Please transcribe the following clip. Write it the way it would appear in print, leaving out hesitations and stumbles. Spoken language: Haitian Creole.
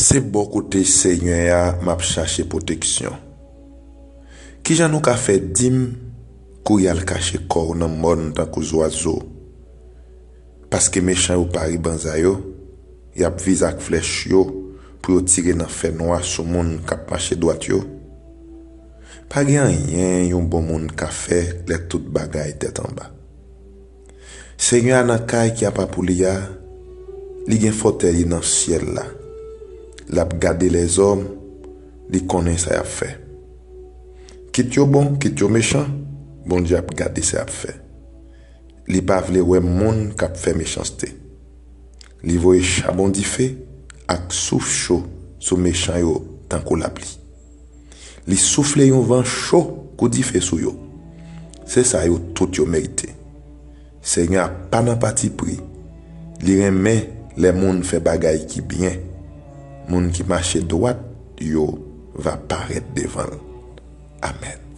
C'est bon côté Seigneur m'a cherché protection. Qui j'en nous ka fait dim kouyal caché corps dans monde tant que oiseau. Parce que méchant ou pari banza yo, y a vis ak flèche yo pour tirer dans fait noir sur monde k'ap marcher droit yo. Pas rien yon bon monde ka fait les toute bagaille tête en bas. Seigneur nan kay qui a pas pour li gen fauteuil dans ciel là. L'a garder les hommes, li connaît ça a fait. Quitte yo bon, quitte yo méchant, bon Dieu a garder ça a fait. Li pa vle wè moun k'ap fait méchanceté. Li voye charbon di fait ak souffle chaud sous méchant yo tant qu'on la pli. Li souffle yon vent chaud kou di fait sou yo. C'est ça yo tout yo mérité. Seigneur pas nan parti pris. Li remet les moun fait bagay qui bien. Moun qui marche droit yo va paraître devant. Amen.